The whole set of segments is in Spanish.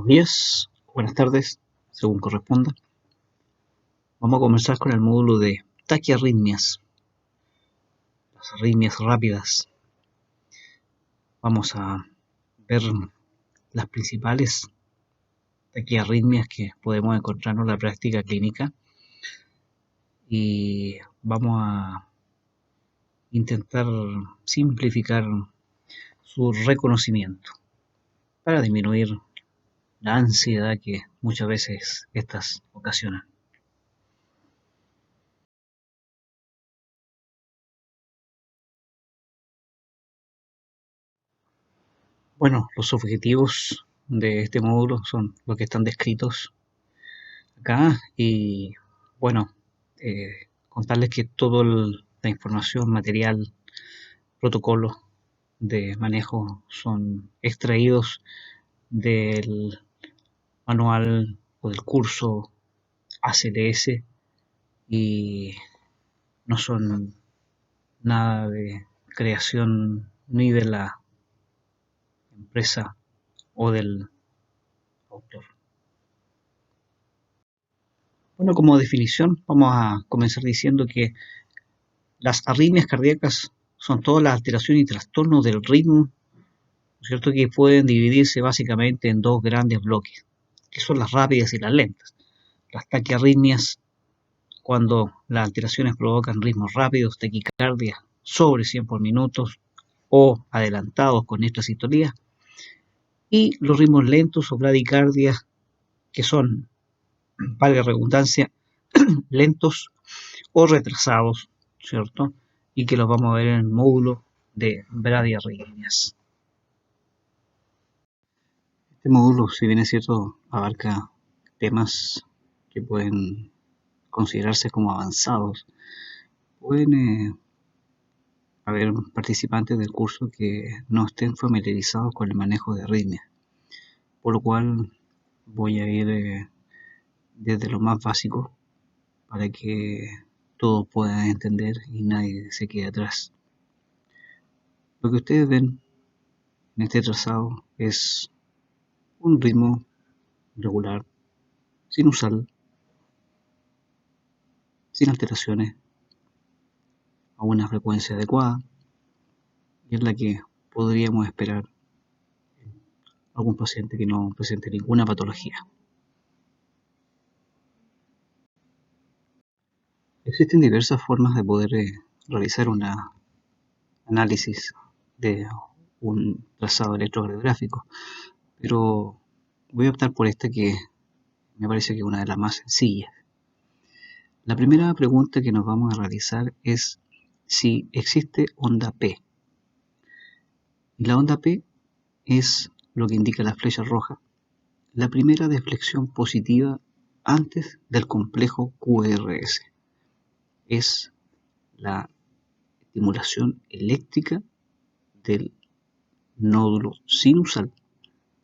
Buenos días, buenas tardes, según corresponda. Vamos a comenzar con el módulo de taquiarritmias, las arritmias rápidas. Vamos a ver las principales taquiarritmias que podemos encontrar en la práctica clínica y vamos a intentar simplificar su reconocimiento para disminuir la ansiedad que muchas veces estas ocasionan. Bueno, los objetivos de este módulo son los que están descritos acá y bueno, contarles que toda la información, material, protocolo de manejo son extraídos del manual o del curso ACLS y no son nada de creación ni de la empresa o del autor. Bueno, como definición vamos a comenzar diciendo que las arritmias cardíacas son todas las alteraciones y trastornos del ritmo, ¿cierto? Que pueden dividirse básicamente en dos grandes bloques, que son las rápidas y las lentas. Las taquiarritmias, cuando las alteraciones provocan ritmos rápidos, taquicardia sobre 100 por minuto o adelantados con extrasistolía, y los ritmos lentos o bradicardia, que son, valga redundancia, lentos o retrasados, ¿cierto? Y que los vamos a ver en el módulo de bradiarritmias. Este módulo, si bien es cierto, abarca temas que pueden considerarse como avanzados, pueden haber participantes del curso que no estén familiarizados con el manejo de arritmias, por lo cual voy a ir desde lo más básico para que todos puedan entender y nadie se quede atrás. Lo que ustedes ven en este trazado es un ritmo regular, sinusal, sin alteraciones, a una frecuencia adecuada, y es la que podríamos esperar en algún paciente que no presente ninguna patología. Existen diversas formas de poder realizar un análisis de un trazado electrocardiográfico, pero voy a optar por esta que me parece que es una de las más sencillas. La primera pregunta que nos vamos a realizar es si existe onda P. Y la onda P es lo que indica la flecha roja, la primera deflexión positiva antes del complejo QRS. Es la estimulación eléctrica del nódulo sinusal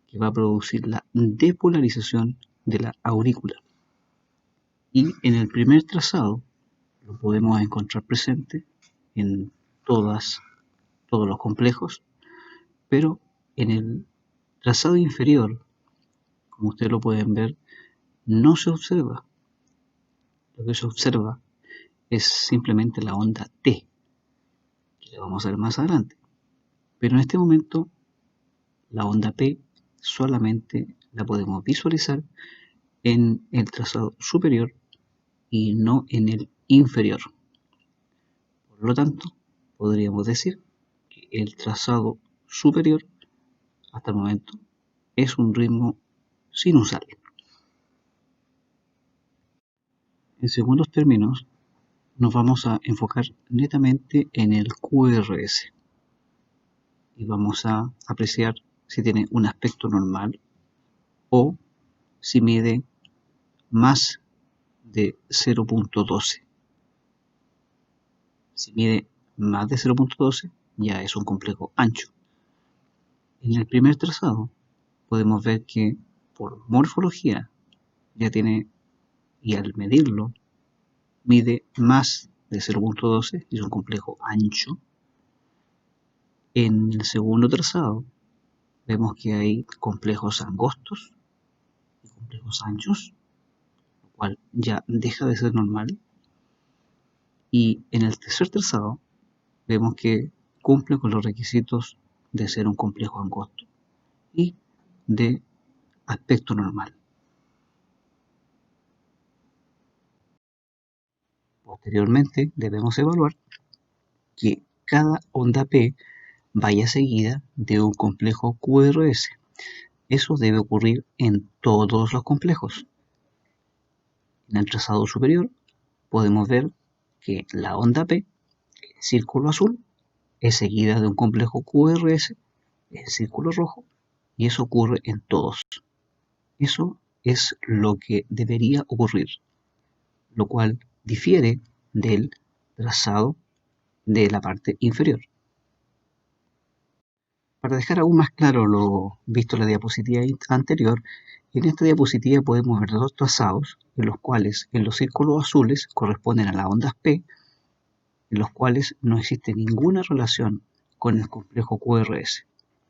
que va a producir la depolarización de la aurícula. Y en el primer trazado lo podemos encontrar presente en todos los complejos, pero en el trazado inferior, como ustedes lo pueden ver, no se observa. Lo que se observa es simplemente la onda T, que la vamos a ver más adelante. Pero en este momento, la onda P solamente la podemos visualizar en el trazado superior y no en el inferior. Por lo tanto, podríamos decir que el trazado superior, hasta el momento, es un ritmo sinusal. En segundos términos, nos vamos a enfocar netamente en el QRS y vamos a apreciar si tiene un aspecto normal o si mide más de 0.12. Si mide más de 0.12 ya es un complejo ancho. En el primer trazado podemos ver que por morfología ya tiene, y al medirlo, mide más de 0.12 y es un complejo ancho. En el segundo trazado vemos que hay complejos angostos complejos anchos, lo cual ya deja de ser normal. Y en el tercer trazado vemos que cumple con los requisitos de ser un complejo angosto y de aspecto normal. Posteriormente debemos evaluar que cada onda P vaya seguida de un complejo QRS. Eso debe ocurrir en todos los complejos. En el trazado superior podemos ver que la onda P, el círculo azul, es seguida de un complejo QRS, el círculo rojo, y eso ocurre en todos. Eso es lo que debería ocurrir, lo cual difiere del trazado de la parte inferior. Para dejar aún más claro lo visto en la diapositiva anterior, en esta diapositiva podemos ver dos trazados en los cuales en los círculos azules corresponden a las ondas P, en los cuales no existe ninguna relación con el complejo QRS.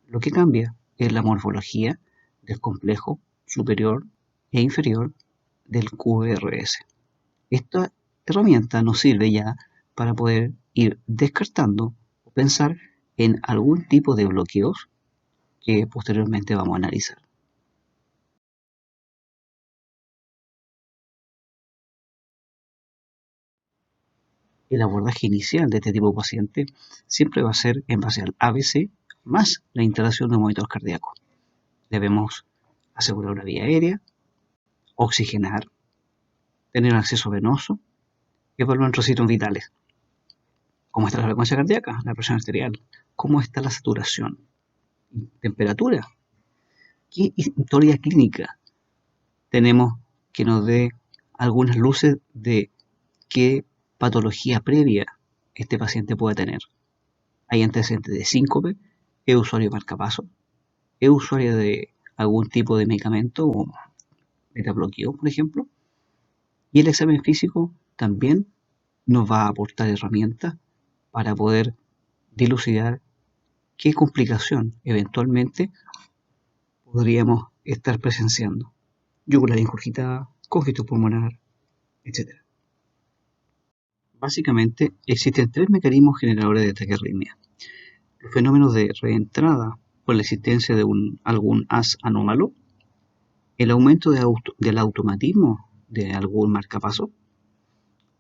Lo que cambia es la morfología del complejo superior e inferior del QRS. Esta herramienta nos sirve ya para poder ir descartando o pensar en algún tipo de bloqueos que posteriormente vamos a analizar. El abordaje inicial de este tipo de paciente siempre va a ser en base al ABC más la instalación de un monitor cardíaco. Debemos asegurar una vía aérea, oxigenar, tener acceso venoso, evaluar nuestros signos vitales. ¿Cómo está la frecuencia cardíaca? La presión arterial. ¿Cómo está la saturación? ¿Temperatura? ¿Qué historia clínica tenemos que nos dé algunas luces de qué patología previa este paciente puede tener? ¿Hay antecedentes de síncope? ¿Es usuario de marcapaso? ¿Es usuario de algún tipo de medicamento o metabloqueo, por ejemplo? Y el examen físico también nos va a aportar herramientas para poder dilucidar qué complicación eventualmente podríamos estar presenciando. Yugular ingurgitada, congestión pulmonar, etc. Básicamente existen tres mecanismos generadores de taquiarritmia. Los fenómenos de reentrada por la existencia de algún haz anómalo, el aumento del automatismo de algún marcapaso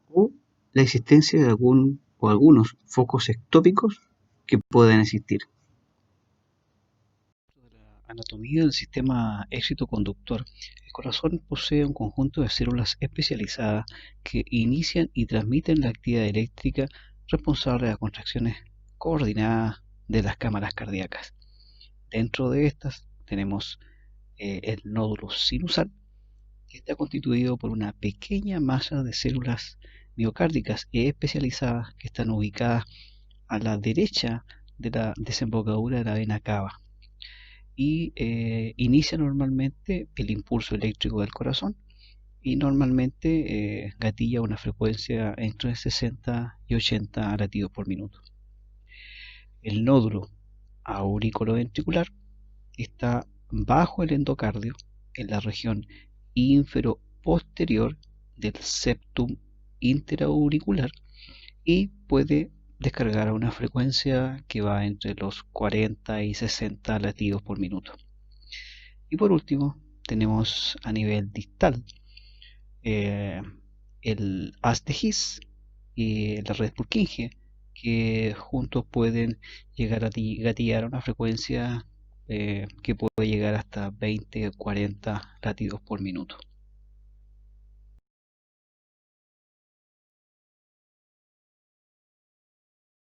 o la existencia de algún o algunos focos ectópicos que pueden existir. La anatomía del sistema éxito-conductor. El corazón posee un conjunto de células especializadas que inician y transmiten la actividad eléctrica responsable de las contracciones coordinadas de las cámaras cardíacas. Dentro de estas tenemos el nódulo sinusal, que está constituido por una pequeña masa de células miocárdicas especializadas que están ubicadas a la derecha de la desembocadura de la vena cava y inicia normalmente el impulso eléctrico del corazón y normalmente gatilla una frecuencia entre 60 y 80 latidos por minuto. El nódulo auriculoventricular está bajo el endocardio en la región infero-posterior del septum interauricular y puede descargar a una frecuencia que va entre los 40 y 60 latidos por minuto. Y por último, tenemos a nivel distal el haz de His y la red Purkinje, que juntos pueden llegar a gatillar a una frecuencia que puede llegar hasta 20 o 40 latidos por minuto.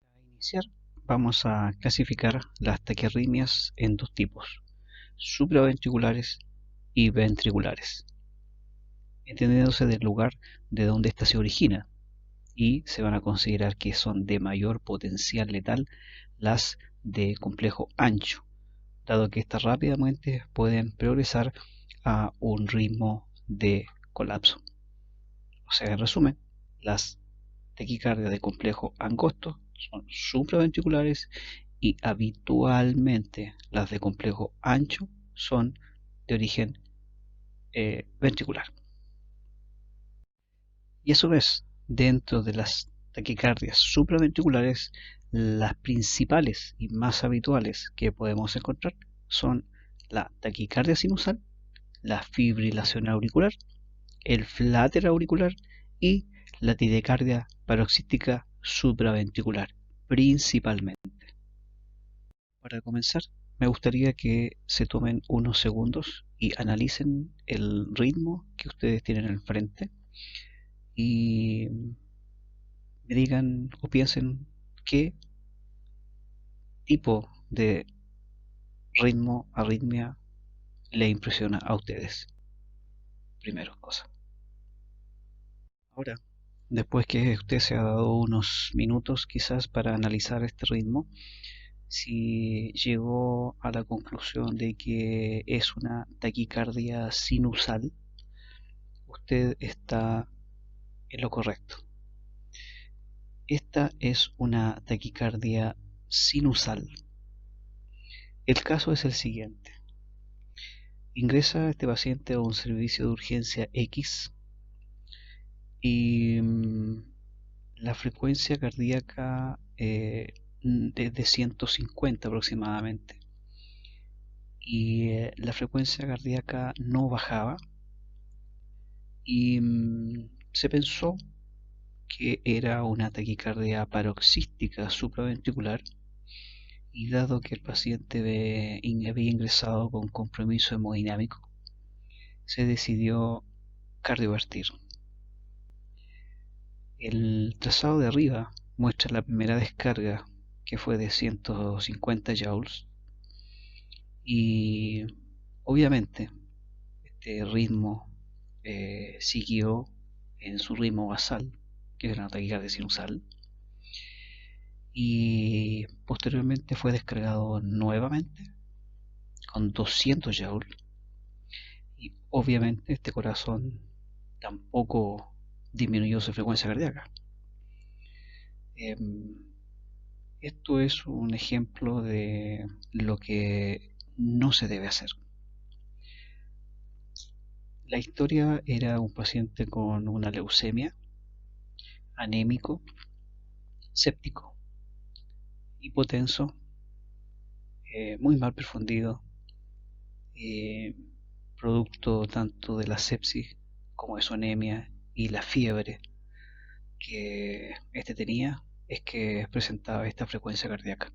Para iniciar, vamos a clasificar las taquiarritmias en dos tipos: supraventriculares y ventriculares, entendiéndose del lugar de donde ésta se origina, y se van a considerar que son de mayor potencial letal las de complejo ancho, dado que estas rápidamente pueden progresar a un ritmo de colapso. O sea, en resumen, las taquicardias de complejo angosto son supraventriculares y habitualmente las de complejo ancho son de origen ventricular. Y a su vez, dentro de las taquicardias supraventriculares, las principales y más habituales que podemos encontrar son la taquicardia sinusal, la fibrilación auricular, el flater auricular y la tidecardia paroxística supraventricular, principalmente. Para comenzar, me gustaría que se tomen unos segundos y analicen el ritmo que ustedes tienen enfrente y me digan o piensen qué tipo de ritmo, arritmia le impresiona a ustedes. Primero cosa. Ahora, después que usted se ha dado unos minutos quizás para analizar este ritmo, si llegó a la conclusión de que es una taquicardia sinusal, usted está en lo correcto. Esta es una taquicardia sinusal. El caso es el siguiente. Ingresa este paciente a un servicio de urgencia X y la frecuencia cardíaca es de 150 aproximadamente. Y la frecuencia cardíaca no bajaba y se pensó que era una taquicardia paroxística supraventricular y dado que el paciente había ingresado con compromiso hemodinámico, se decidió cardiovertir. El trazado de arriba muestra la primera descarga que fue de 150 joules y obviamente este ritmo siguió en su ritmo basal, que es una taquicardia sinusal, y posteriormente fue descargado nuevamente con 200 joules y obviamente este corazón tampoco disminuyó su frecuencia cardíaca. Esto es un ejemplo de lo que no se debe hacer. La historia era un paciente con una leucemia, anémico, séptico, hipotenso, muy mal perfundido, producto tanto de la sepsis como de su anemia y la fiebre que este tenía, es que presentaba esta frecuencia cardíaca.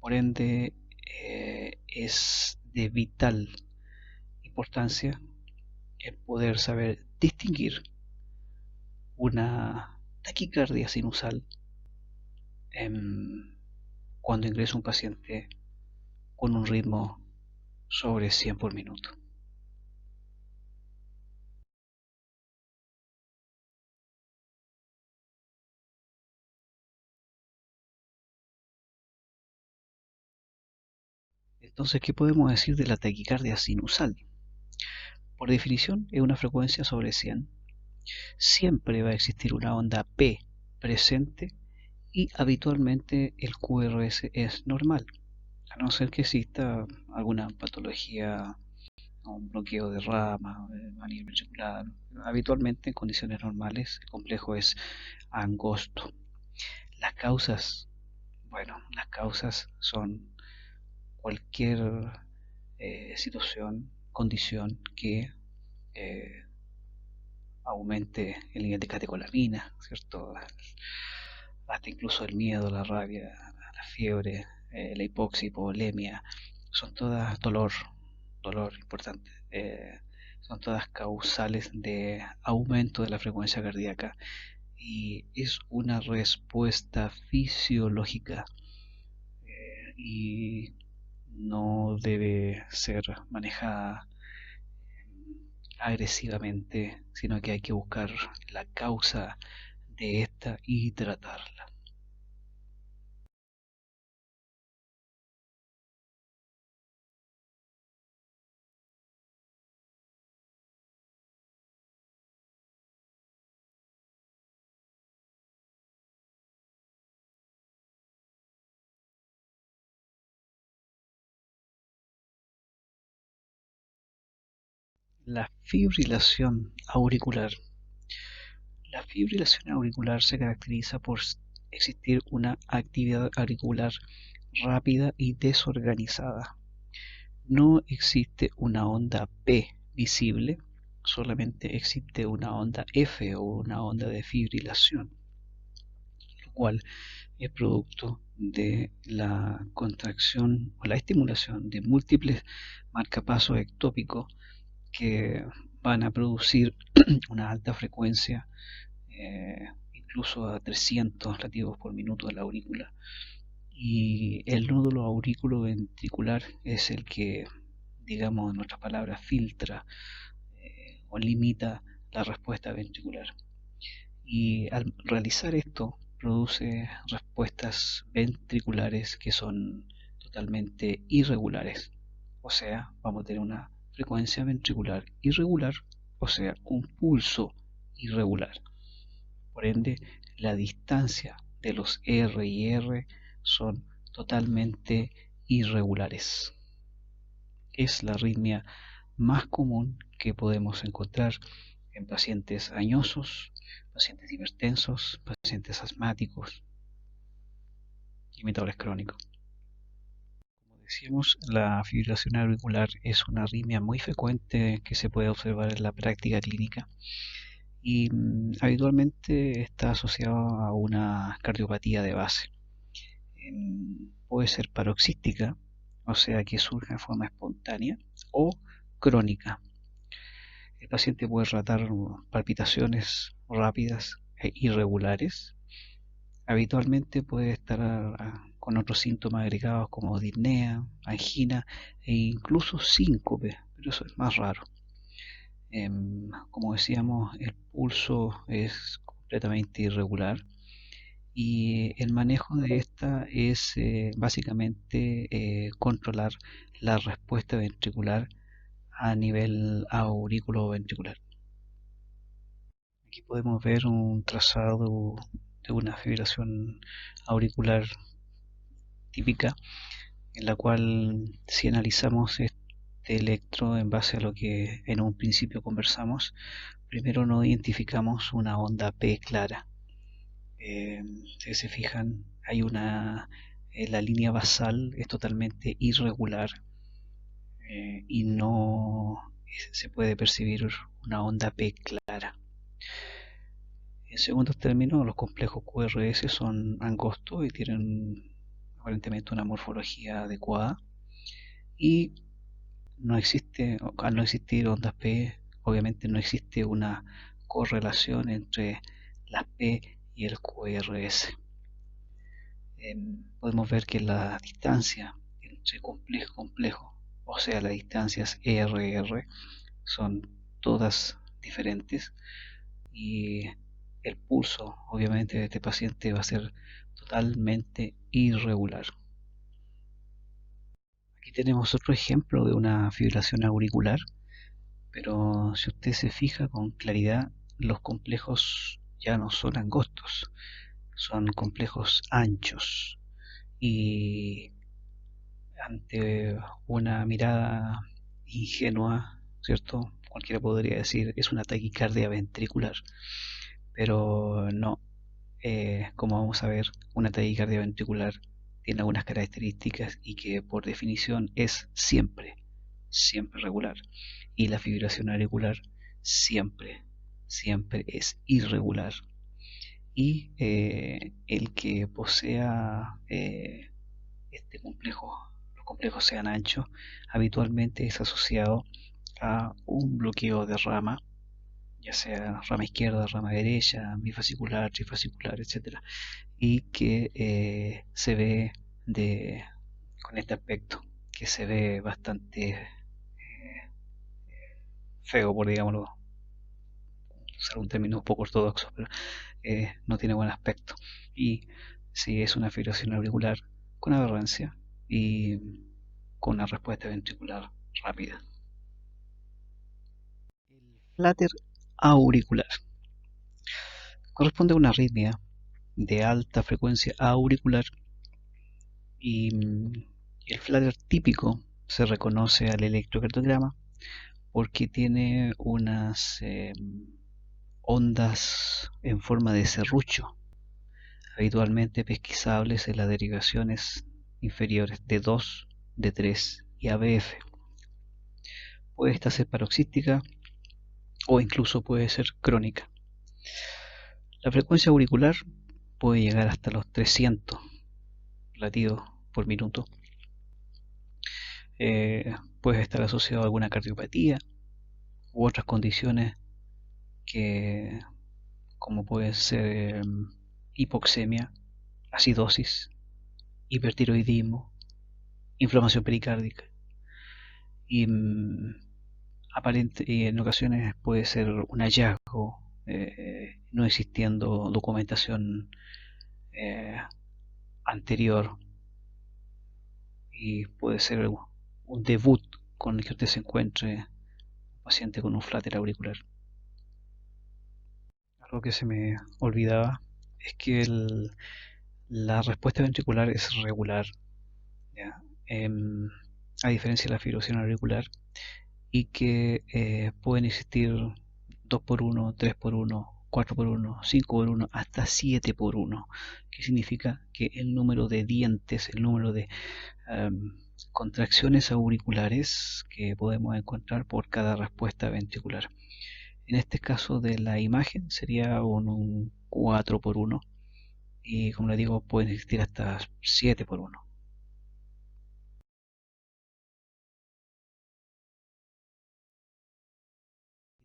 Por ende, es de vital importancia el poder saber distinguir una taquicardia sinusal cuando ingresa un paciente con un ritmo sobre 100 por minuto. Entonces, ¿qué podemos decir de la taquicardia sinusal? Por definición, es una frecuencia sobre 100. Siempre va a existir una onda P presente y habitualmente el QRS es normal, a no ser que exista alguna patología o un bloqueo de rama a nivel ventricular. Habitualmente en condiciones normales el complejo es angosto. Las causas, bueno, las causas son cualquier situación, condición que eh, aumente el nivel de catecolamina, ¿cierto? Hasta incluso el miedo, la rabia, la fiebre, la hipoxia, hipovolemia, son todas dolor importante, son todas causales de aumento de la frecuencia cardíaca y es una respuesta fisiológica y no debe ser manejada agresivamente, sino que hay que buscar la causa de esta y tratarla. La fibrilación auricular. La fibrilación auricular se caracteriza por existir una actividad auricular rápida y desorganizada. No existe una onda P visible, solamente existe una onda F o una onda de fibrilación, lo cual es producto de la contracción o la estimulación de múltiples marcapasos ectópicos que van a producir una alta frecuencia, incluso a 300 latidos por minuto de la aurícula. Y el nódulo aurículo-ventricular es el que, digamos en otras palabras, filtra o limita la respuesta ventricular. Y al realizar esto, produce respuestas ventriculares que son totalmente irregulares. O sea, vamos a tener una frecuencia ventricular irregular, o sea, un pulso irregular. Por ende, la distancia de los R y R son totalmente irregulares. Es la arritmia más común que podemos encontrar en pacientes añosos, pacientes hipertensos, pacientes asmáticos y imitadores crónicos. Como decíamos, la fibrilación auricular es una arritmia muy frecuente que se puede observar en la práctica clínica y habitualmente está asociada a una cardiopatía de base. Puede ser paroxística, o sea que surge de forma espontánea, o crónica. El paciente puede relatar palpitaciones rápidas e irregulares. Habitualmente puede estar con otros síntomas agregados como disnea, angina e incluso síncope, pero eso es más raro. Como decíamos, el pulso es completamente irregular y el manejo de esta es básicamente controlar la respuesta ventricular a nivel aurículo-ventricular. Aquí podemos ver un trazado de una fibrilación auricular típica, en la cual si analizamos este electro en base a lo que en un principio conversamos, primero no identificamos una onda P clara. Si se fijan, hay la línea basal es totalmente irregular y no se puede percibir una onda P clara. En segundo término, los complejos QRS son angostos y tienen aparentemente una morfología adecuada y no existe, al no existir ondas P, obviamente no existe una correlación entre las P y el QRS. Podemos ver que la distancia entre complejo y complejo, o sea las distancias ER-R, son todas diferentes y el pulso obviamente de este paciente va a ser totalmente irregular. Aquí tenemos otro ejemplo de una fibrilación auricular, pero si usted se fija con claridad, los complejos ya no son angostos, son complejos anchos y ante una mirada ingenua, ¿cierto? Cualquiera podría decir es una taquicardia ventricular, pero no. Como vamos a ver, una taquicardia ventricular tiene algunas características y que por definición es siempre regular. Y la fibrilación auricular siempre es irregular. Y el que posea este complejo, los complejos sean anchos, habitualmente es asociado a un bloqueo de rama, ya sea rama izquierda, rama derecha, bifascicular, trifascicular, etcétera, y que se ve con este aspecto, que se ve bastante feo, por digámoslo, usar un término un poco ortodoxo, pero no tiene buen aspecto. Y si es una fibrilación auricular con aberrancia y con una respuesta ventricular rápida. El flutter auricular corresponde a una arritmia de alta frecuencia auricular y el flutter típico se reconoce al electrocardiograma porque tiene unas ondas en forma de serrucho, habitualmente pesquisables en las derivaciones inferiores de 2, de 3 y ABF. Puede esta ser paroxística o incluso puede ser crónica. La frecuencia auricular puede llegar hasta los 300 latidos por minuto. Puede estar asociado a alguna cardiopatía u otras condiciones que, como pueden ser hipoxemia, acidosis, hipertiroidismo, inflamación pericárdica y, y en ocasiones puede ser un hallazgo, no existiendo documentación anterior, y puede ser un debut con el que usted se encuentre un paciente con un flutter auricular. Algo que se me olvidaba es que la respuesta ventricular es regular, ¿ya? A diferencia de la fibrilación auricular, y que pueden existir 2x1, 3x1, 4x1, 5x1, hasta 7x1, que significa que el número de dientes, el número de contracciones auriculares que podemos encontrar por cada respuesta ventricular. En este caso de la imagen sería un 4x1, y como les digo, pueden existir hasta 7x1.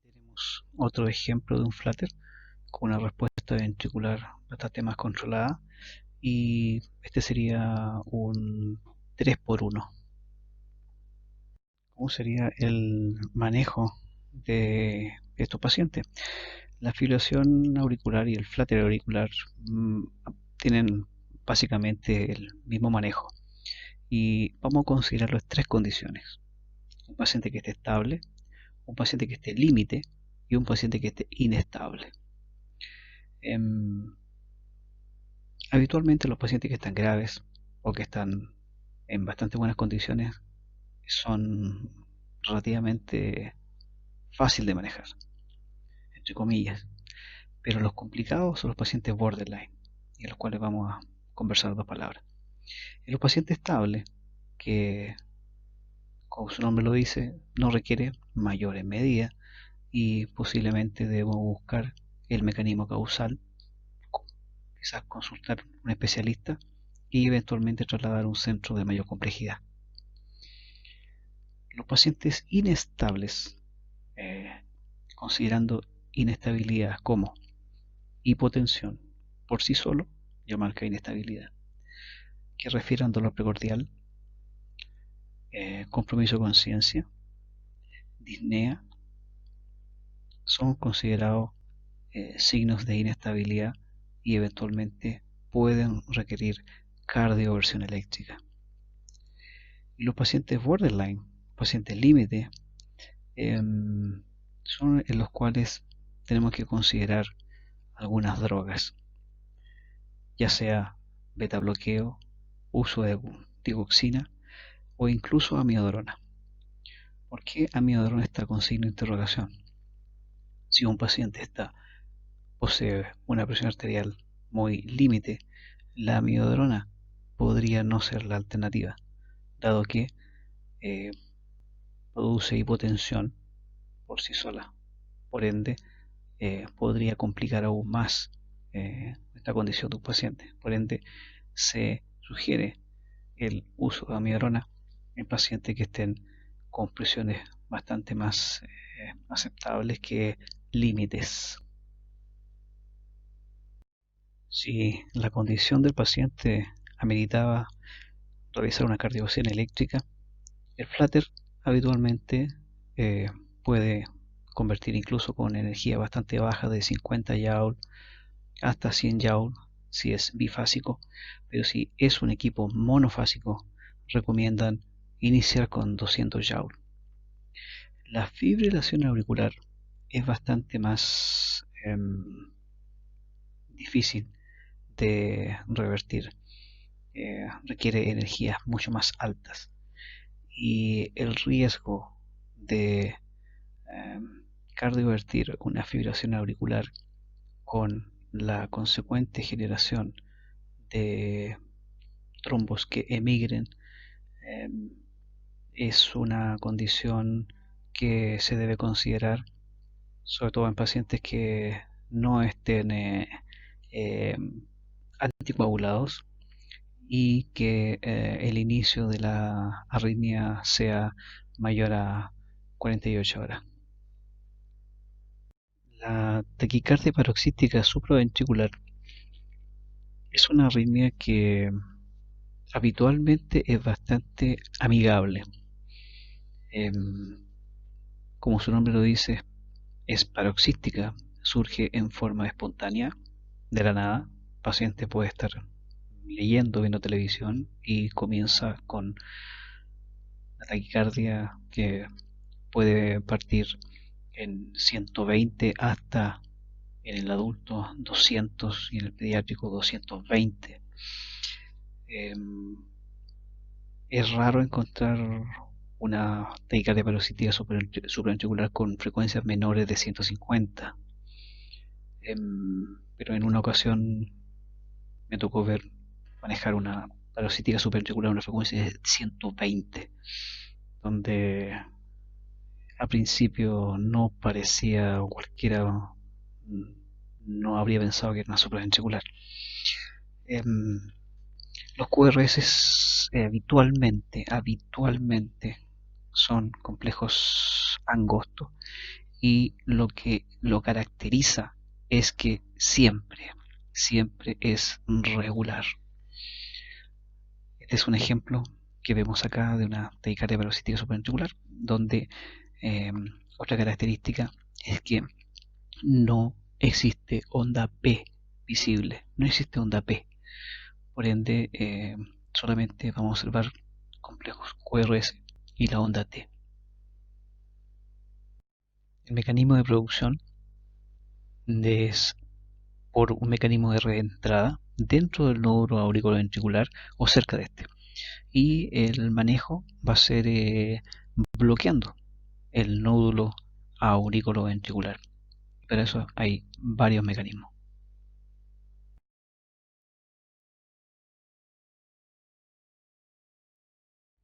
Tenemos otro ejemplo de un flutter con una respuesta ventricular bastante más controlada, y este sería un 3x1. ¿Cómo sería el manejo de estos pacientes? La fibrilación auricular y el flutter auricular tienen básicamente el mismo manejo, y vamos a considerarlo en tres condiciones: un paciente que esté estable, un paciente que esté límite y un paciente que esté inestable. Habitualmente los pacientes que están graves o que están en bastante buenas condiciones son relativamente fácil de manejar, entre comillas, pero los complicados son los pacientes borderline, y en los cuales vamos a conversar dos palabras. En los pacientes estables, que como su nombre lo dice, no requiere mayores medidas y posiblemente debemos buscar el mecanismo causal, quizás consultar a un especialista y eventualmente trasladar a un centro de mayor complejidad. Los pacientes inestables, considerando inestabilidad como hipotensión por sí solo, ya marca inestabilidad, que refieran dolor precordial, compromiso de conciencia, disnea, son considerados signos de inestabilidad y eventualmente pueden requerir cardioversión eléctrica. Y los pacientes borderline, pacientes límite, son en los cuales tenemos que considerar algunas drogas, ya sea beta bloqueo, uso de digoxina o incluso amiodarona. ¿Por qué amiodarona está con signo de interrogación? Si un paciente posee una presión arterial muy límite, la amiodarona podría no ser la alternativa, dado que produce hipotensión por sí sola. Por ende, podría complicar aún más esta condición de un paciente. Por ende, se sugiere el uso de amiodarona en pacientes que estén con presiones bastante más aceptables que límites. Si la condición del paciente ameritaba realizar una cardioversión eléctrica, el flutter habitualmente puede convertir incluso con energía bastante baja de 50 Joule hasta 100 Joule si es bifásico, pero si es un equipo monofásico recomiendan iniciar con 200 Joule. La fibrilación auricular es bastante más difícil de revertir, requiere energías mucho más altas, y el riesgo de cardiovertir una fibrilación auricular con la consecuente generación de trombos que emigren eh, es una condición que se debe considerar, sobre todo en pacientes que no estén eh, anticoagulados y que el inicio de la arritmia sea mayor a 48 horas. La taquicardia paroxística supraventricular es una arritmia que habitualmente es bastante amigable. Como su nombre lo dice, es paroxística, surge en forma espontánea, de la nada. El paciente puede estar leyendo, viendo televisión y comienza con la taquicardia que puede partir en 120 hasta en el adulto 200 y en el pediátrico 220. Es raro encontrar una taquicardia paroxística supraventricular con frecuencias menores de 150. Pero en una ocasión me tocó manejar una paroxística supraventricular a una frecuencia de 120, donde a principio no parecía, o cualquiera no habría pensado que era una supraventricular. Los QRS habitualmente son complejos angostos y lo que lo caracteriza es que siempre es regular. Este es un ejemplo que vemos acá de una taquicardia paroxística supraventricular, donde otra característica es que no existe onda P visible, no existe onda P. Por ende, solamente vamos a observar complejos QRS y la onda T. El mecanismo de producción es por un mecanismo de reentrada dentro del nódulo auriculoventricular o cerca de este. Y el manejo va a ser bloqueando el nódulo auriculoventricular. Para eso hay varios mecanismos.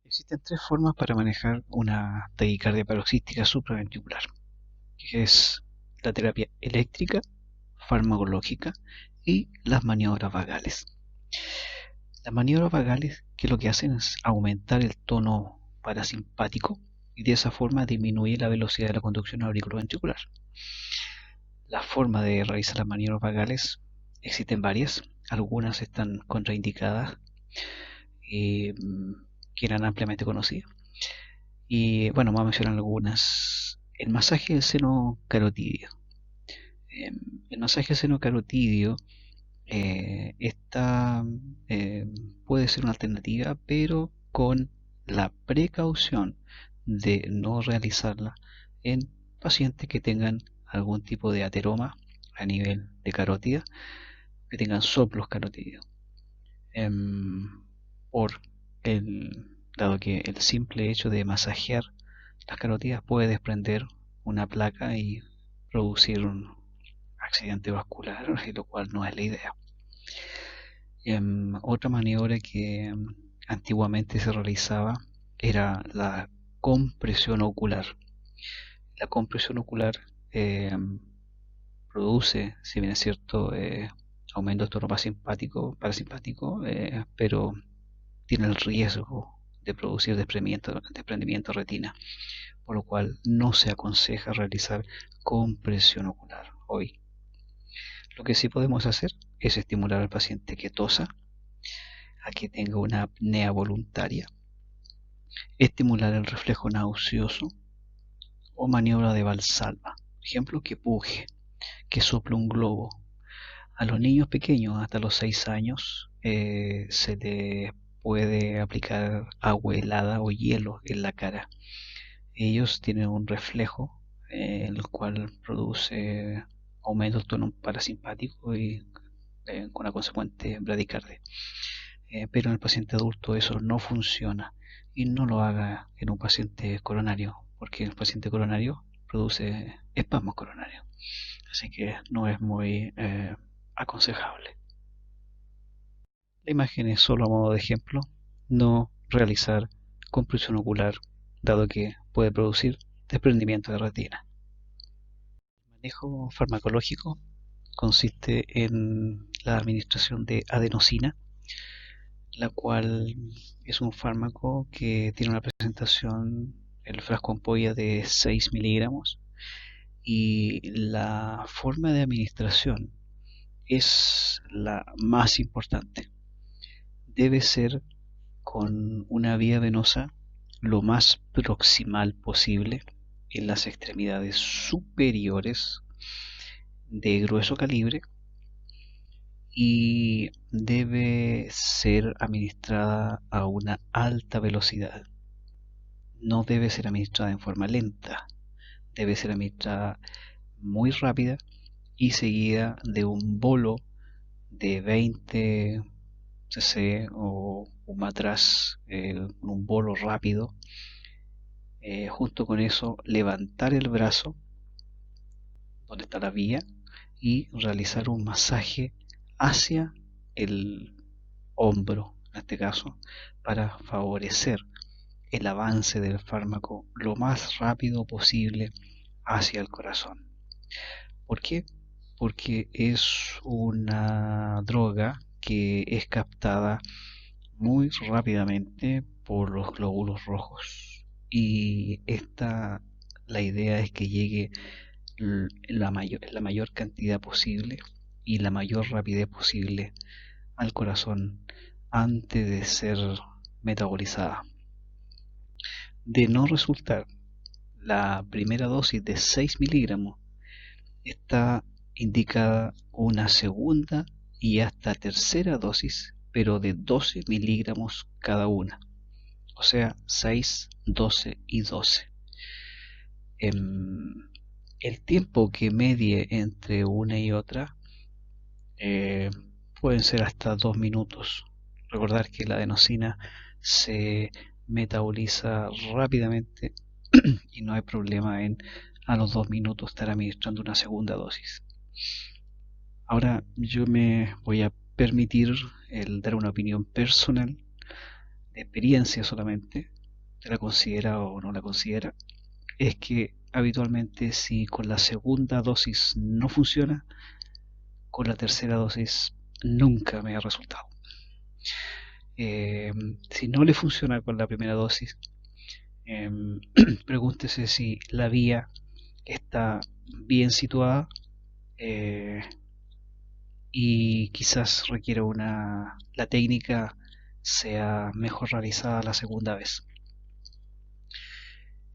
Existen tres formas para manejar una taquicardia paroxística supraventricular, que es la terapia eléctrica, farmacológica y las maniobras vagales. Las maniobras vagales que lo que hacen es aumentar el tono parasimpático y de esa forma disminuir la velocidad de la conducción auriculoventricular. La forma de realizar las maniobras vagales existen varias, algunas están contraindicadas y que eran ampliamente conocidas. Y bueno, vamos a mencionar algunas. El masaje del seno carotidio. El masaje del seno carotidio puede ser una alternativa, pero con la precaución de no realizarla en pacientes que tengan algún tipo de ateroma a nivel de carótida, que tengan soplos carotidios. Por dado que el simple hecho de masajear las carotidas puede desprender una placa y producir un accidente vascular, lo cual no es la idea. Otra maniobra que antiguamente se realizaba era la compresión ocular. La compresión ocular produce, si bien es cierto, aumento del tono parasimpático, pero tiene el riesgo de producir desprendimiento de retina, por lo cual no se aconseja realizar compresión ocular hoy. Lo que sí podemos hacer es estimular al paciente que tosa, a que tenga una apnea voluntaria, estimular el reflejo nauseoso o maniobra de Valsalva. Por ejemplo, que puje, que sople un globo. A los niños pequeños, hasta los 6 años, se les puede aplicar agua helada o hielo en la cara. Ellos tienen un reflejo el cual produce aumento del tono parasimpático y con la consecuente bradicardia. Pero en el paciente adulto eso no funciona, y no lo haga en un paciente coronario, porque en el paciente coronario produce espasmos coronarios. Así que no es muy aconsejable. La imagen es solo a modo de ejemplo, no realizar compresión ocular, dado que puede producir desprendimiento de retina. El manejo farmacológico consiste en la administración de adenosina, la cual es un fármaco que tiene una presentación, el frasco ampolla de 6 miligramos, y la forma de administración es la más importante. Debe ser con una vía venosa lo más proximal posible en las extremidades superiores de grueso calibre, y debe ser administrada a una alta velocidad. No debe ser administrada en forma lenta, debe ser administrada muy rápida y seguida de un bolo de 20 cc o un matraz, un bolo rápido. Junto con eso, levantar el brazo donde está la vía y realizar un masaje hacia el hombro, en este caso, para favorecer el avance del fármaco lo más rápido posible hacia el corazón. ¿Por qué? Porque es una droga que es captada muy rápidamente por los glóbulos rojos, y la idea es que llegue la mayor cantidad posible y la mayor rapidez posible al corazón antes de ser metabolizada. De no resultar la primera dosis de 6 miligramos, está indicada una segunda y hasta tercera dosis, pero de 12 miligramos cada una, o sea 6, 12 y 12. El tiempo que medie entre una y otra pueden ser hasta 2 minutos. Recordar que la adenosina se metaboliza rápidamente y no hay problema en a los 2 minutos estar administrando una segunda dosis. Ahora yo me voy a permitir el dar una opinión personal, de experiencia solamente, ¿te la considera o no la considera? Es que habitualmente, si con la segunda dosis no funciona, con la tercera dosis nunca me ha resultado. Si no le funciona con la primera dosis, pregúntese si la vía está bien situada, y quizás requiere la técnica sea mejor realizada la segunda vez.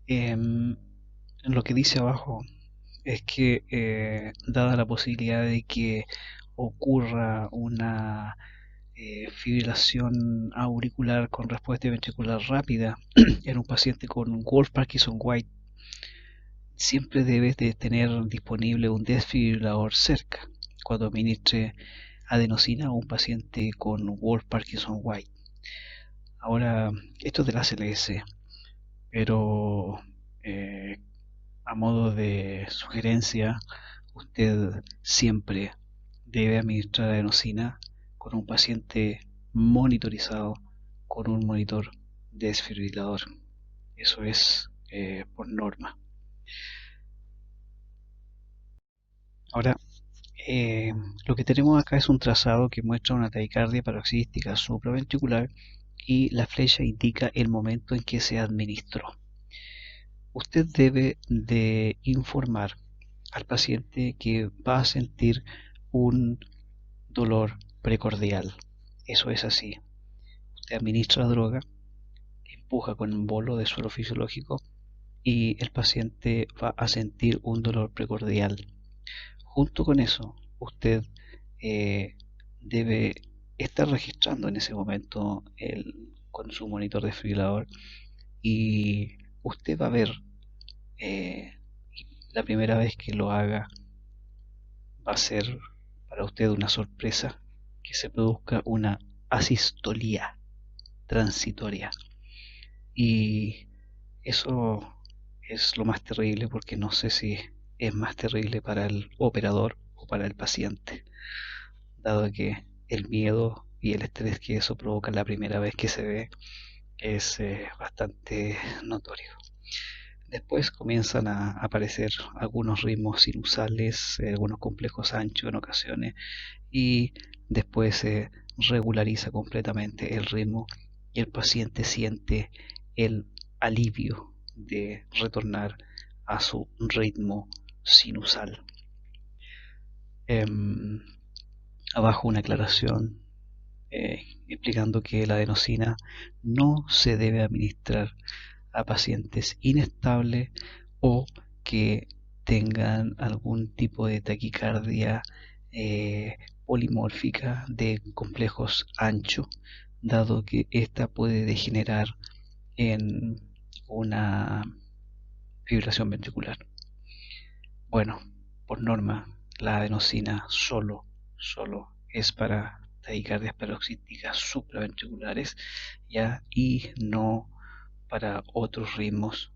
En lo que dice abajo es que, dada la posibilidad de que ocurra una fibrilación auricular con respuesta ventricular rápida en un paciente con Wolff-Parkinson-White, siempre debes de tener disponible un desfibrilador cerca cuando administre adenosina a un paciente con Wolff-Parkinson-White. Ahora, esto es de la CLS, pero a modo de sugerencia, usted siempre debe administrar adenosina con un paciente monitorizado con un monitor desfibrilador. Eso es por norma. Ahora, lo que tenemos acá es un trazado que muestra una taquicardia paroxística supraventricular, y la flecha indica el momento en que se administró. Usted debe de informar al paciente que va a sentir un dolor precordial. Eso es así. Usted administra la droga, empuja con un bolo de suelo fisiológico y el paciente va a sentir un dolor precordial. Junto con eso, usted debe estar registrando en ese momento con su monitor desfibrilador, y usted va a ver, la primera vez que lo haga va a ser para usted una sorpresa que se produzca una asistolía transitoria, y eso es lo más terrible porque no sé si es más terrible para el operador o para el paciente, dado que el miedo y el estrés que eso provoca la primera vez que se ve es bastante notorio. Después comienzan a aparecer algunos ritmos sinusales, algunos complejos anchos en ocasiones, y después se regulariza completamente el ritmo y el paciente siente el alivio de retornar a su ritmo sinusal. Em, Abajo una aclaración explicando que la adenosina no se debe administrar a pacientes inestables o que tengan algún tipo de taquicardia polimórfica de complejos anchos, dado que esta puede degenerar en una fibrilación ventricular. Bueno, por norma, la adenosina solo es para taquicardias paroxísticas supraventriculares, ya, y no para otros ritmos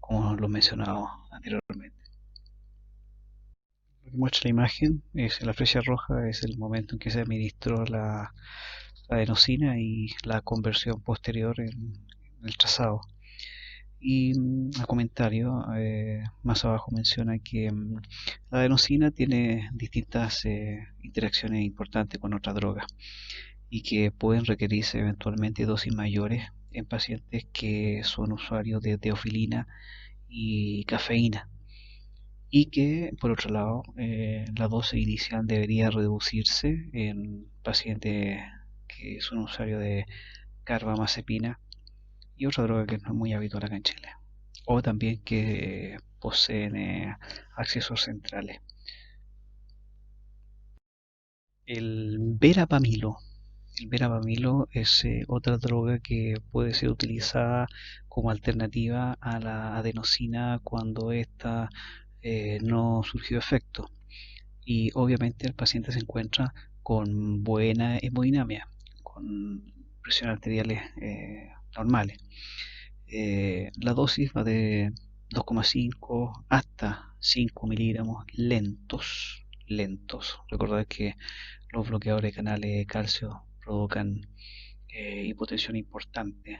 como lo mencionado anteriormente. Lo que muestra la imagen es la flecha roja, es el momento en que se administró la adenosina y la conversión posterior en el trazado. Y a comentario, más abajo menciona que la adenosina tiene distintas interacciones importantes con otras drogas y que pueden requerirse eventualmente dosis mayores en pacientes que son usuarios de teofilina y cafeína, y que por otro lado la dosis inicial debería reducirse en pacientes que son usuarios de carbamazepina y otra droga que no es muy habitual acá en Chile, o también que poseen accesos centrales. El verapamilo. El verapamilo es otra droga que puede ser utilizada como alternativa a la adenosina cuando ésta no surgió efecto. Y obviamente el paciente se encuentra con buena hemodinamia, con presiones arteriales normales. La dosis va de 2,5 hasta 5 miligramos lentos. Recordad que los bloqueadores de canales de calcio provocan hipotensión importante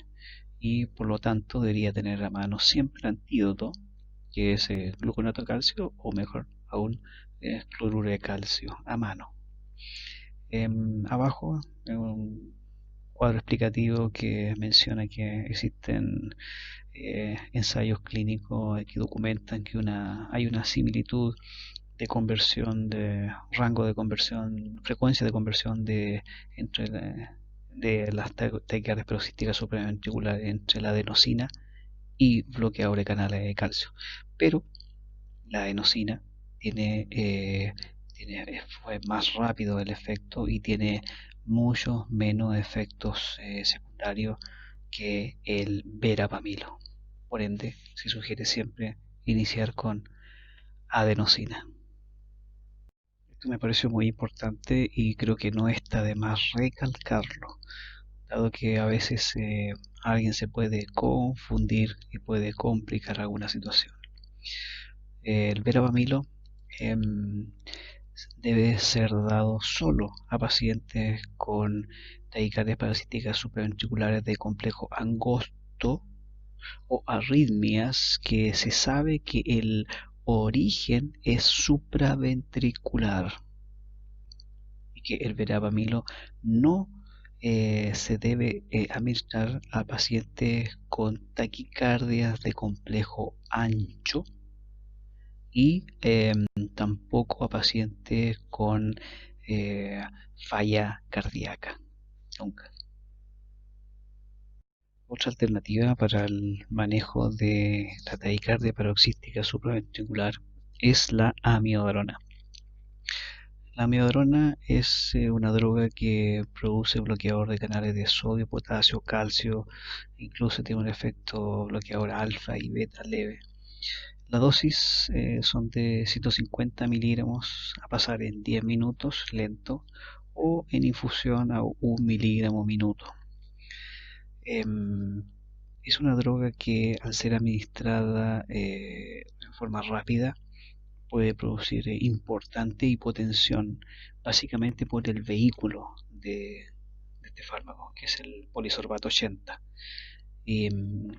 y por lo tanto debería tener a mano siempre el antídoto, que es gluconato de calcio o mejor aún cloruro de calcio a mano. Abajo un cuadro explicativo que menciona que existen ensayos clínicos que documentan que hay una similitud de conversión, de rango de conversión, frecuencia de conversión de las taquicardias paroxísticas supraventriculares entre la adenosina y bloqueador de canales de calcio. Pero la adenosina fue más rápido el efecto y tiene muchos menos efectos secundarios que el verapamilo. Por ende, se sugiere siempre iniciar con adenosina. Esto me pareció muy importante y creo que no está de más recalcarlo, dado que a veces alguien se puede confundir y puede complicar alguna situación. El verapamilo em, debe ser dado solo a pacientes con taquicardias parasíticas supraventriculares de complejo angosto o arritmias que se sabe que el origen es supraventricular y que el verapamilo no se debe administrar a pacientes con taquicardias de complejo ancho y tampoco a pacientes con falla cardíaca. Nunca. Otra alternativa para el manejo de la taquicardia paroxística supraventricular es la amiodarona. La amiodarona es una droga que produce bloqueador de canales de sodio, potasio, calcio, incluso tiene un efecto bloqueador alfa y beta leve. La dosis son de 150 miligramos a pasar en 10 minutos lento o en infusión a 1 miligramo minuto. Es una droga que al ser administrada de forma rápida puede producir importante hipotensión, básicamente por el vehículo de este fármaco, que es el polisorbato 80. Em,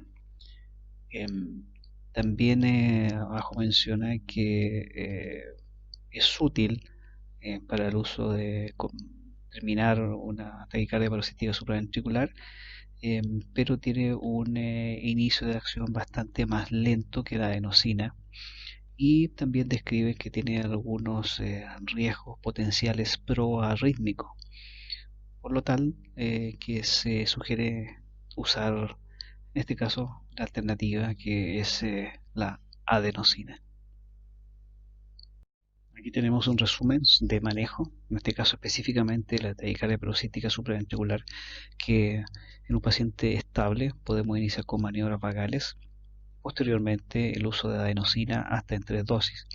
em, También abajo menciona que es útil para el uso de terminar una taquicardia paroxística supraventricular, pero tiene un inicio de acción bastante más lento que la adenosina, y también describe que tiene algunos riesgos potenciales proarrítmicos. Por lo tal, que se sugiere usar, en este caso, la alternativa, que es la adenosina. Aquí tenemos un resumen de manejo, en este caso específicamente la taquicardia paroxística supraventricular, que en un paciente estable podemos iniciar con maniobras vagales, posteriormente el uso de adenosina hasta en 3 dosis.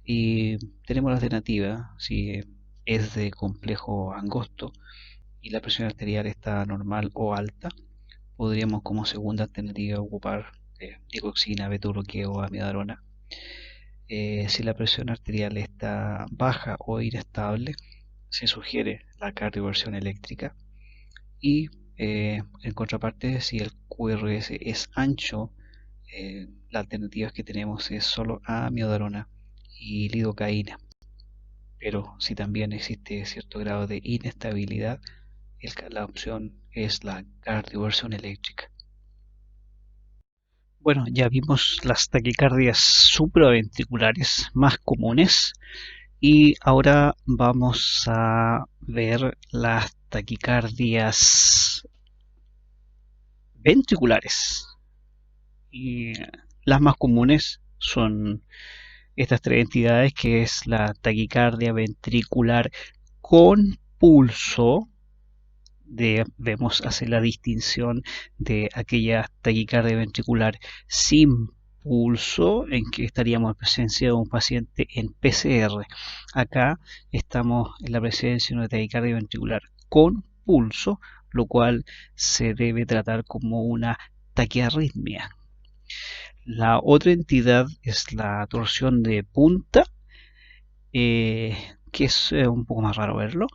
Y tenemos la alternativa, si es de complejo angosto y la presión arterial está normal o alta, podríamos como segunda alternativa ocupar digoxina, beta-bloqueo o amiodarona. Si la presión arterial está baja o inestable, se sugiere la cardioversión eléctrica. Y en contraparte, si el QRS es ancho, la alternativa que tenemos es solo amiodarona y lidocaína. Pero si también existe cierto grado de inestabilidad, la opción es la cardioversión eléctrica. Bueno, ya vimos las taquicardias supraventriculares más comunes y ahora vamos a ver las taquicardias ventriculares. Y las más comunes son estas tres entidades, que es la taquicardia ventricular con pulso. Debemos hacer la distinción de aquella taquicardia ventricular sin pulso, en que estaríamos en presencia de un paciente en PCR. Acá estamos en la presencia de una taquicardia ventricular con pulso, lo cual se debe tratar como una taquiarritmia. La otra entidad es la torsión de punta, que es un poco más raro verlo.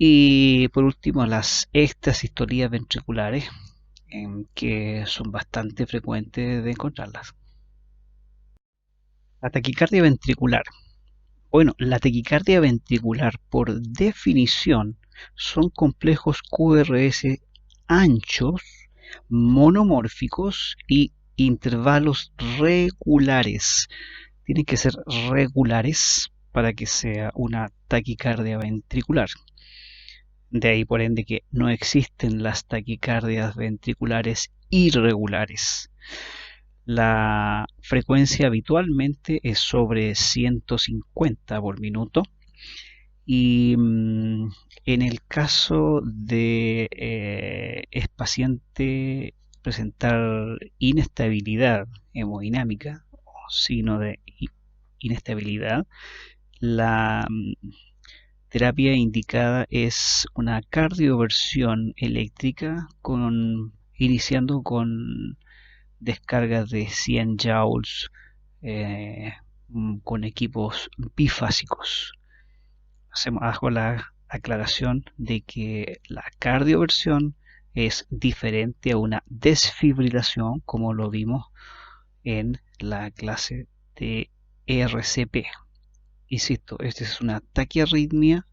Y por último, las extrasistolías ventriculares, que son bastante frecuentes de encontrarlas. La taquicardia ventricular. Bueno, la taquicardia ventricular, por definición, son complejos QRS anchos, monomórficos y intervalos regulares. Tienen que ser regulares para que sea una taquicardia ventricular. De ahí por ende que no existen las taquicardias ventriculares irregulares. La frecuencia habitualmente es sobre 150 por minuto, y en el caso de es paciente presentar inestabilidad hemodinámica o signo de inestabilidad, la terapia indicada es una cardioversión eléctrica, iniciando con descargas de 100 joules con equipos bifásicos. Hago la aclaración de que la cardioversión es diferente a una desfibrilación, como lo vimos en la clase de RCP. Insisto, esta es una taquiarritmia,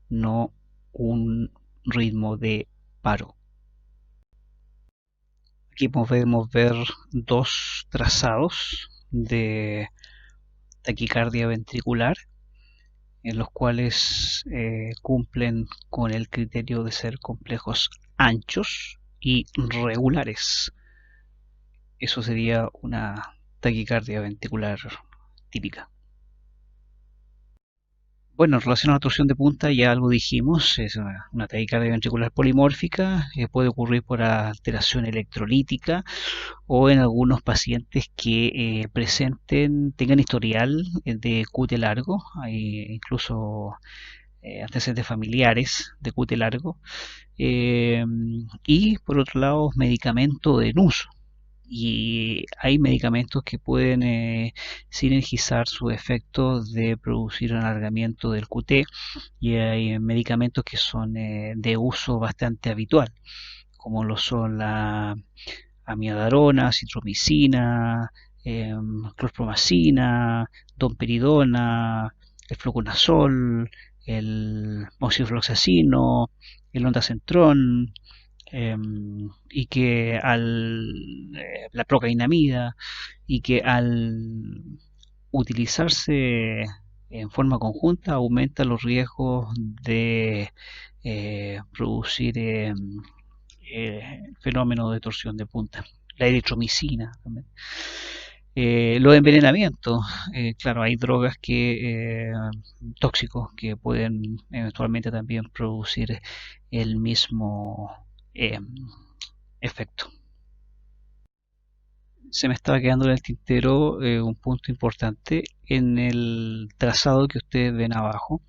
no un ritmo de paro. Aquí podemos ver dos trazados de taquicardia ventricular, en los cuales cumplen con el criterio de ser complejos anchos y regulares. Eso sería una taquicardia ventricular típica. Bueno, en relación a la torsión de punta ya algo dijimos, es una taquicardia ventricular polimórfica, puede ocurrir por alteración electrolítica o en algunos pacientes que tengan historial de QT largo, hay incluso antecedentes familiares de QT largo, y por otro lado medicamento de uso. y hay medicamentos que pueden sinergizar sus efectos de producir un alargamiento del QT, y hay medicamentos que son de uso bastante habitual, como lo son la amiadarona, citromicina, clorpromacina, domperidona, el fluconazol, el moxifloxacino, el ondansetron, y que la procainamida, y que al utilizarse en forma conjunta aumenta los riesgos de producir fenómeno de torsión de punta. La eritromicina también. Los envenenamientos, claro, hay drogas tóxicos que pueden eventualmente también producir el mismo eh, efecto. Se me estaba quedando en el tintero un punto importante en el trazado que ustedes ven abajo.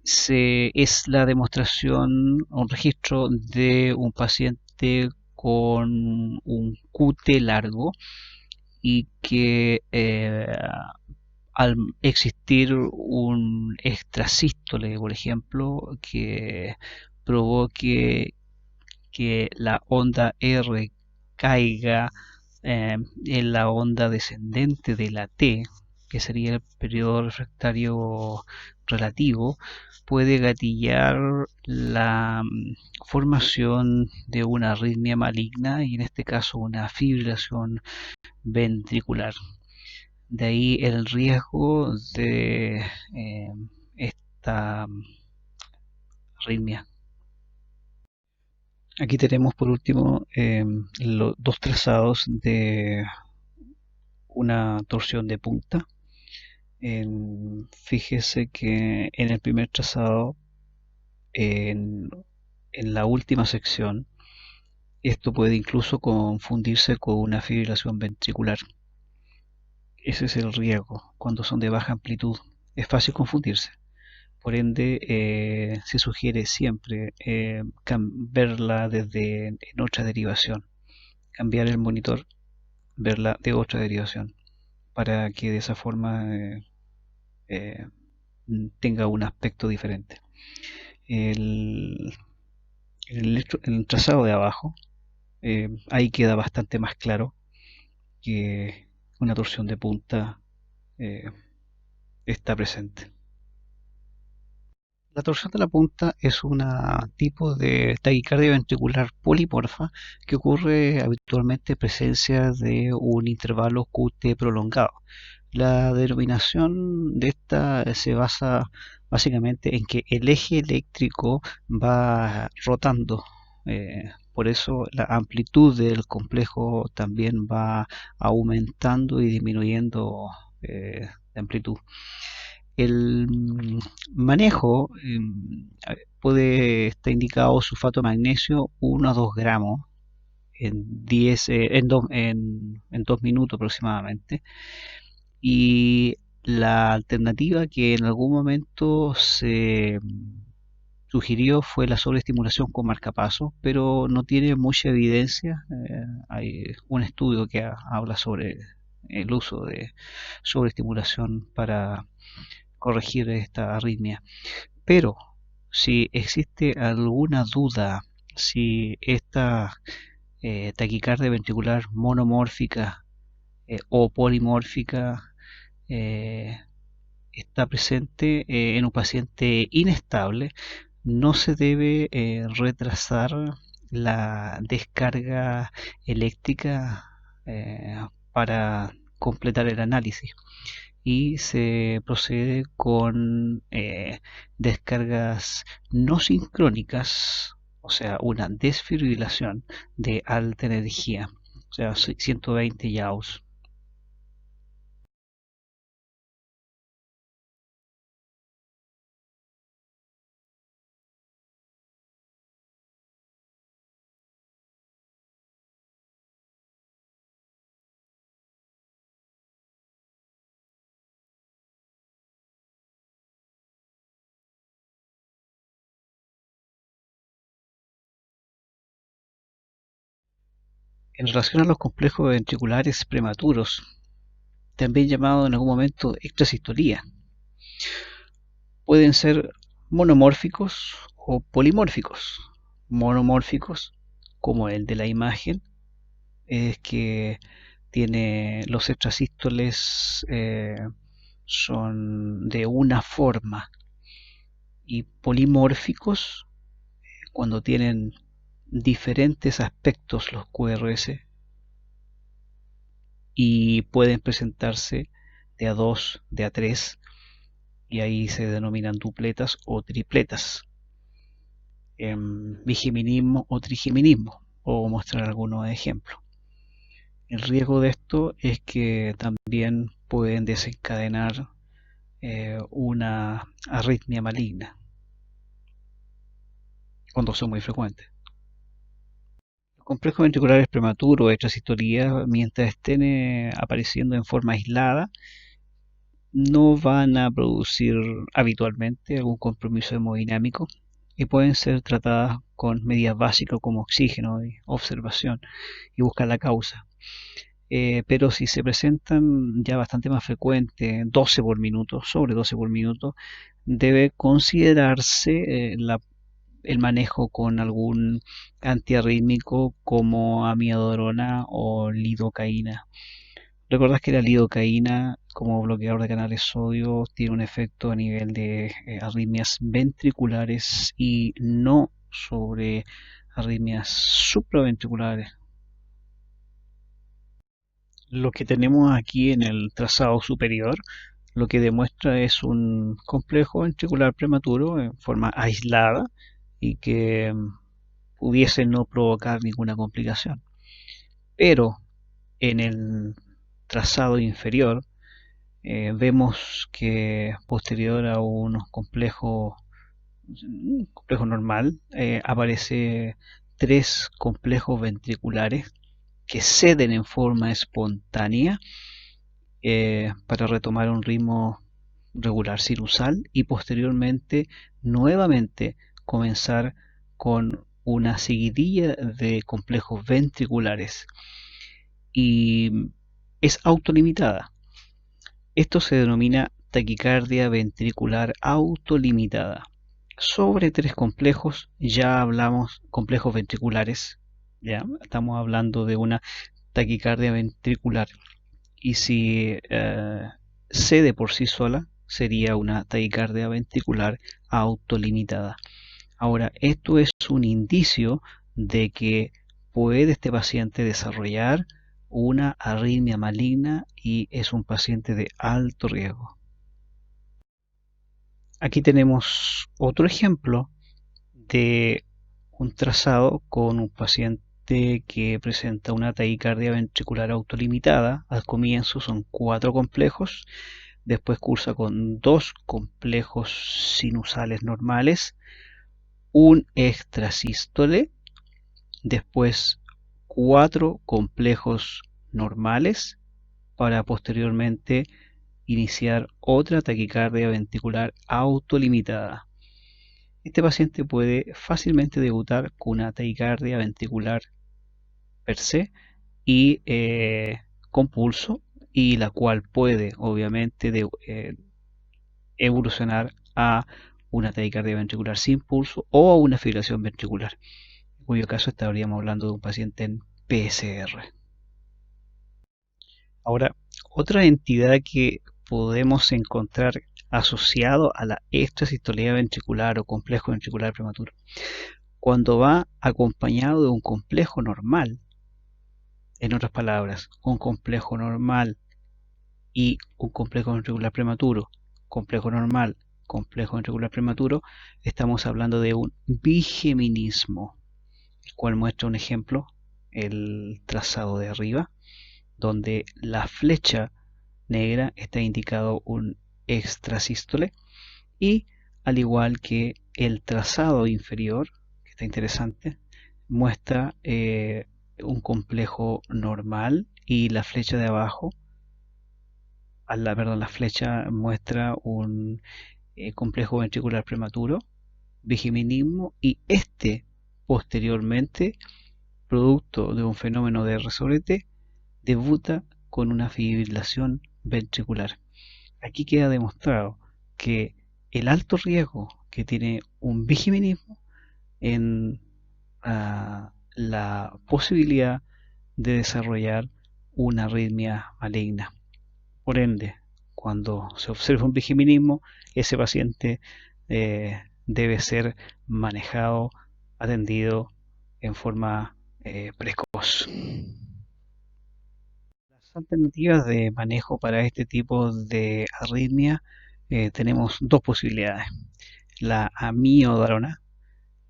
Es la demostración, un registro de un paciente con un QT largo y que al existir un extrasístole, por ejemplo, que provoque que la onda R caiga en la onda descendente de la T, que sería el periodo refractario relativo, puede gatillar la formación de una arritmia maligna y en este caso una fibrilación ventricular. De ahí el riesgo de esta arritmia. Aquí tenemos por último los dos trazados de una torsión de punta. Fíjese que en el primer trazado, en, en la última sección, esto puede incluso confundirse con una fibrilación ventricular. Ese es el riesgo cuando son de baja amplitud. Es fácil confundirse. Por ende, se sugiere siempre verla desde en otra derivación, cambiar el monitor, verla de otra derivación, para que de esa forma eh, tenga un aspecto diferente. El, el trazado de abajo, ahí queda bastante más claro que una torsión de punta eh, está presente. La torsión de la punta es un tipo de taquicardia ventricular polimorfa que ocurre habitualmente en presencia de un intervalo QT prolongado. La denominación de esta se basa básicamente en que el eje eléctrico va rotando. Por eso la amplitud del complejo también va aumentando y disminuyendo de amplitud. El manejo puede estar indicado sulfato de magnesio 1 a 2 gramos en 10, en 2 minutos aproximadamente. Y la alternativa que en algún momento se sugirió fue la sobreestimulación con marcapaso, pero no tiene mucha evidencia. Hay un estudio que habla sobre el uso de sobreestimulación para corregir esta arritmia. Pero si existe alguna duda si esta taquicardia ventricular monomórfica o polimórfica eh, está presente en un paciente inestable, no se debe retrasar la descarga eléctrica para completar el análisis y se procede con descargas no sincrónicas, o sea, una desfibrilación de alta energía, o sea, 120 yaus. En relación a los complejos ventriculares prematuros, también llamados en algún momento extrasistolía, pueden ser monomórficos o polimórficos. Monomórficos, como el de la imagen, es que tiene los extrasístoles son de una forma, y polimórficos cuando tienen diferentes aspectos los QRS y pueden presentarse de a 2, de a 3, y ahí se denominan dupletas o tripletas, bigeminismo o trigeminismo, o mostrar algunos ejemplos. El riesgo de esto es que también pueden desencadenar una arritmia maligna cuando son muy frecuentes. Los complejos ventriculares prematuros o extrasistolía, mientras estén apareciendo en forma aislada, no van a producir habitualmente algún compromiso hemodinámico y pueden ser tratadas con medidas básicas como oxígeno y observación y buscar la causa. Pero si se presentan ya bastante más frecuente, 12 por minuto, sobre 12 por minuto, debe considerarse el manejo con algún antiarrítmico como amiodarona o lidocaína. Recordad que la lidocaína, como bloqueador de canales sodio, tiene un efecto a nivel de arritmias ventriculares y no sobre arritmias supraventriculares. Lo que tenemos aquí en el trazado superior lo que demuestra es un complejo ventricular prematuro en forma aislada y que pudiese no provocar ninguna complicación. Pero en el trazado inferior vemos que posterior a un complejo normal aparece tres complejos ventriculares que ceden en forma espontánea para retomar un ritmo regular sinusal y posteriormente nuevamente comenzar con una seguidilla de complejos ventriculares y es autolimitada. Esto se denomina taquicardia ventricular autolimitada. Sobre tres complejos ya hablamos complejos ventriculares, ya estamos hablando de una taquicardia ventricular, y si cede por sí sola sería una taquicardia ventricular autolimitada. Ahora, esto es un indicio de que puede este paciente desarrollar una arritmia maligna y es un paciente de alto riesgo. Aquí tenemos otro ejemplo de un trazado con un paciente que presenta una taquicardia ventricular autolimitada. Al comienzo son 4 complejos, después cursa con 2 complejos sinusales normales, un extrasístole, después 4 complejos normales para posteriormente iniciar otra taquicardia ventricular autolimitada. Este paciente puede fácilmente debutar con una taquicardia ventricular per se y con pulso, y la cual puede obviamente evolucionar a una taquicardia ventricular sin pulso o a una fibrilación ventricular, en cuyo caso estaríamos hablando de un paciente en PSR. Ahora, otra entidad que podemos encontrar asociado a la extrasistolía ventricular o complejo ventricular prematuro, cuando va acompañado de un complejo normal, en otras palabras, un complejo normal y un complejo ventricular prematuro, complejo normal, complejo ventricular prematuro, estamos hablando de un bigeminismo, el cual muestra un ejemplo, el trazado de arriba, donde la flecha negra está indicado un extrasístole y al igual que el trazado inferior, que está interesante, muestra un complejo normal y la flecha de abajo, la flecha muestra un complejo ventricular prematuro, bigeminismo, y este posteriormente producto de un fenómeno de RST, debuta con una fibrilación ventricular. Aquí queda demostrado que el alto riesgo que tiene un bigeminismo en la posibilidad de desarrollar una arritmia maligna. Por ende, cuando se observa un bigeminismo, ese paciente debe ser manejado, atendido en forma precoz. Las alternativas de manejo para este tipo de arritmia tenemos dos posibilidades. La amiodarona,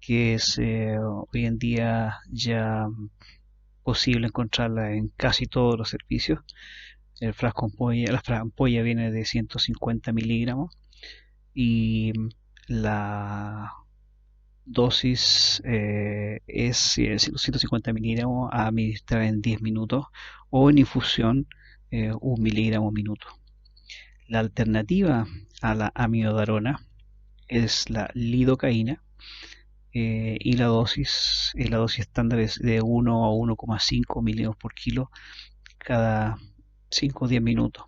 que es hoy en día ya posible encontrarla en casi todos los servicios. El frasco ampolla, la ampolla viene de 150 miligramos y la dosis es 150 miligramos a administrar en 10 minutos o en infusión 1 miligramo minuto. La alternativa a la amiodarona es la lidocaína y la dosis estándar es de 1 a 1,5 miligramos por kilo cada 5 o 10 minutos.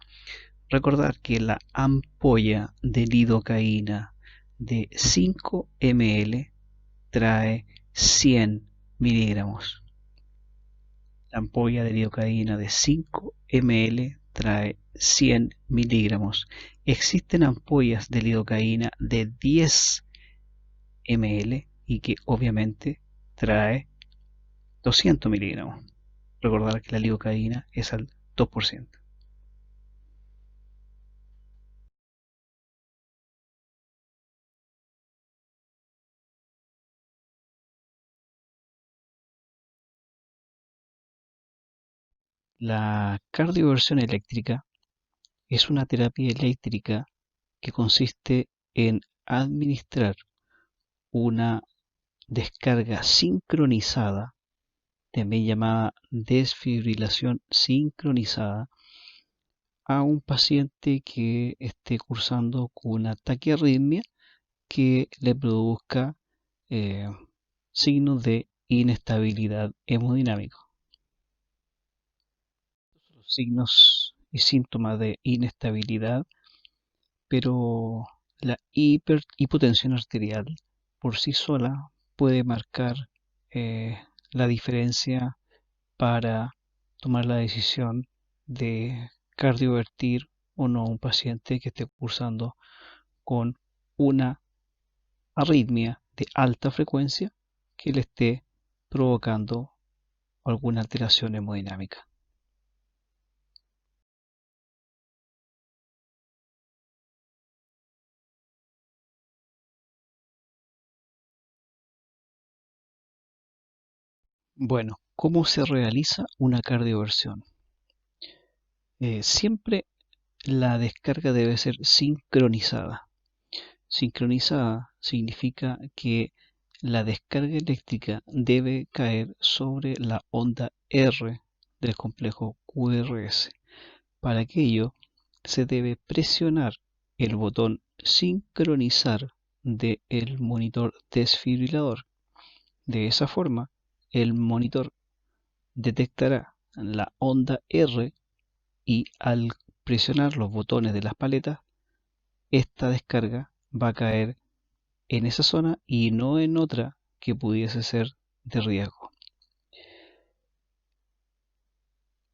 Recordar que la ampolla de lidocaína de 5 ml trae 100 miligramos. La ampolla de lidocaína de 5 ml trae 100 miligramos. Existen ampollas de lidocaína de 10 ml y que obviamente trae 200 miligramos. Recordar que la lidocaína es al 2%. La cardioversión eléctrica es una terapia eléctrica que consiste en administrar una descarga sincronizada, también llamada desfibrilación sincronizada, a un paciente que esté cursando con una taquiarritmia que le produzca eh, signos de inestabilidad hemodinámica. Los signos y síntomas de inestabilidad, pero la hipotensión arterial por sí sola puede marcar la diferencia para tomar la decisión de cardiovertir o no a un paciente que esté cursando con una arritmia de alta frecuencia que le esté provocando alguna alteración hemodinámica. Bueno, ¿cómo se realiza una cardioversión? Siempre la descarga debe ser sincronizada. Sincronizada significa que la descarga eléctrica debe caer sobre la onda R del complejo QRS. Para aquello se debe presionar el botón sincronizar del monitor desfibrilador. De esa forma, el monitor detectará la onda R y al presionar los botones de las paletas, esta descarga va a caer en esa zona y no en otra que pudiese ser de riesgo.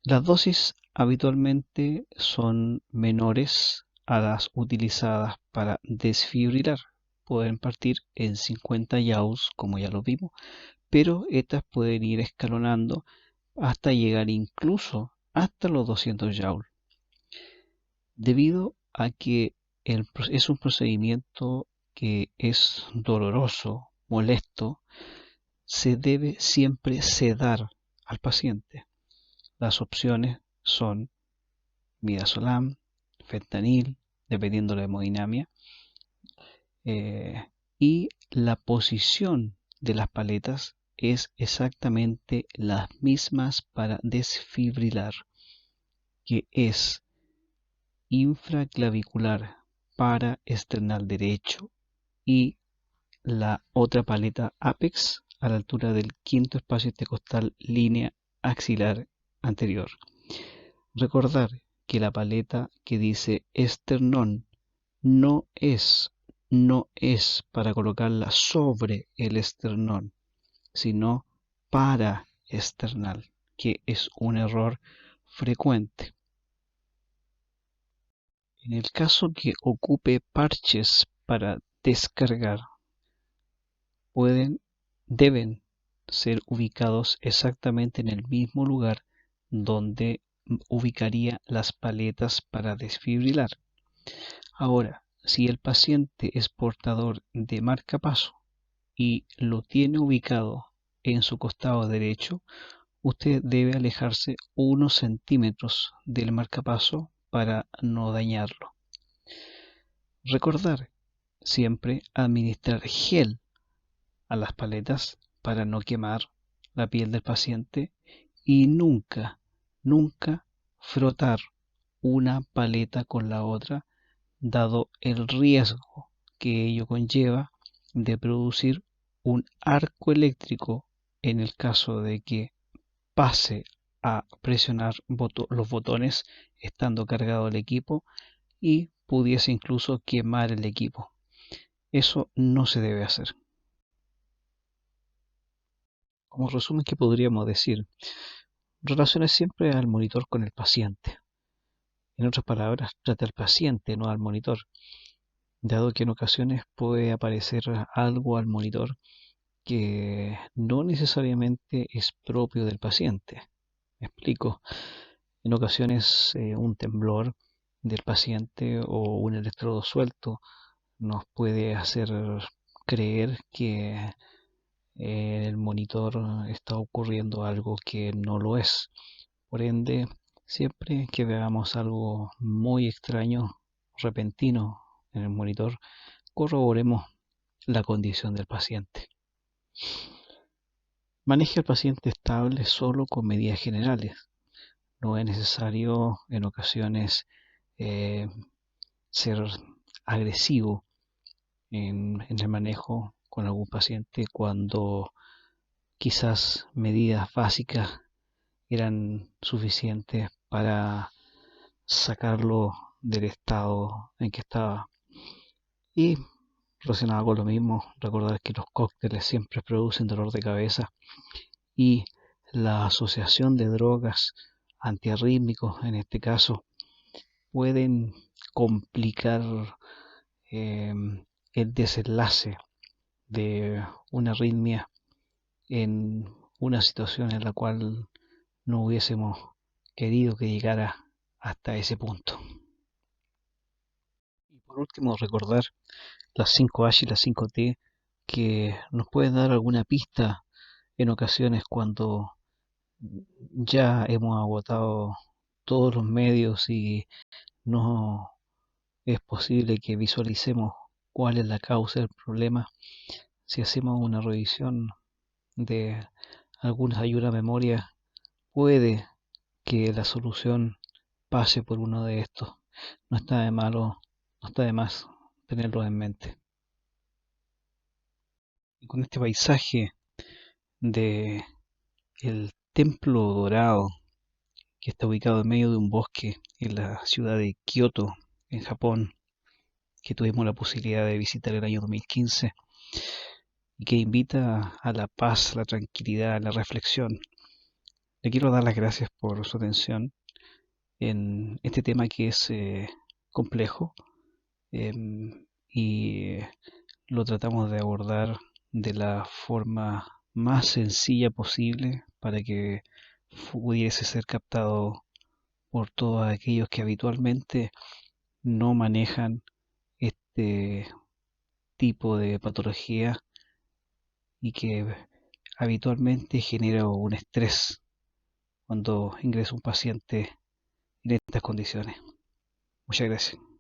Las dosis habitualmente son menores a las utilizadas para desfibrilar. Pueden partir en 50 joules, como ya lo vimos, pero estas pueden ir escalonando hasta llegar incluso hasta los 200 joules. Debido a que es un procedimiento que es doloroso, molesto, se debe siempre sedar al paciente. Las opciones son midazolam, fentanil, dependiendo de la hemodinamia, y la posición de las paletas es exactamente las mismas para desfibrilar, que es infraclavicular para esternal derecho y la otra paleta apex a la altura del quinto espacio intercostal línea axilar anterior. Recordar que la paleta que dice esternón no es para colocarla sobre el esternón, sino para esternal, que es un error frecuente. En el caso que ocupe parches para descargar, deben ser ubicados exactamente en el mismo lugar donde ubicaría las paletas para desfibrilar. Ahora, si el paciente es portador de marcapaso y lo tiene ubicado en su costado derecho, usted debe alejarse unos centímetros del marcapaso para no dañarlo. Recordar siempre administrar gel a las paletas para no quemar la piel del paciente y nunca frotar una paleta con la otra, dado el riesgo que ello conlleva de producir un arco eléctrico en el caso de que pase a presionar los botones estando cargado el equipo y pudiese incluso quemar el equipo. Eso no se debe hacer. Como resumen, ¿qué podríamos decir? Relacione siempre al monitor con el paciente. En otras palabras, trate al paciente, no al monitor, dado que en ocasiones puede aparecer algo al monitor que no necesariamente es propio del paciente. Me explico. En ocasiones un temblor del paciente o un electrodo suelto nos puede hacer creer que en el monitor está ocurriendo algo que no lo es. Por ende, siempre que veamos algo muy extraño, repentino en el monitor, corroboremos la condición del paciente. Maneje al paciente estable solo con medidas generales. No es necesario en ocasiones ser agresivo en el manejo con algún paciente cuando quizás medidas básicas eran suficientes para sacarlo del estado en que estaba. Y relacionado con lo mismo, recordar que los cócteles siempre producen dolor de cabeza y la asociación de drogas antiarrítmicos, en este caso, pueden complicar el desenlace de una arritmia en una situación en la cual no hubiésemos querido que llegara hasta ese punto. Y por último, recordar las 5H y las 5T que nos pueden dar alguna pista en ocasiones cuando ya hemos agotado todos los medios y no es posible que visualicemos cuál es la causa del problema. Si hacemos una revisión de algunas ayudas a memoria, puede que la solución pase por uno de estos. No está de malo, no está de más tenerlo en mente. Y con este paisaje de el Templo Dorado, que está ubicado en medio de un bosque en la ciudad de Kioto, en Japón, que tuvimos la posibilidad de visitar el año 2015 y que invita a la paz, la tranquilidad, la reflexión. Le quiero dar las gracias por su atención en este tema que es complejo y lo tratamos de abordar de la forma más sencilla posible para que pudiese ser captado por todos aquellos que habitualmente no manejan este tipo de patología y que habitualmente genera un estrés cuando ingresa un paciente en estas condiciones. Muchas gracias.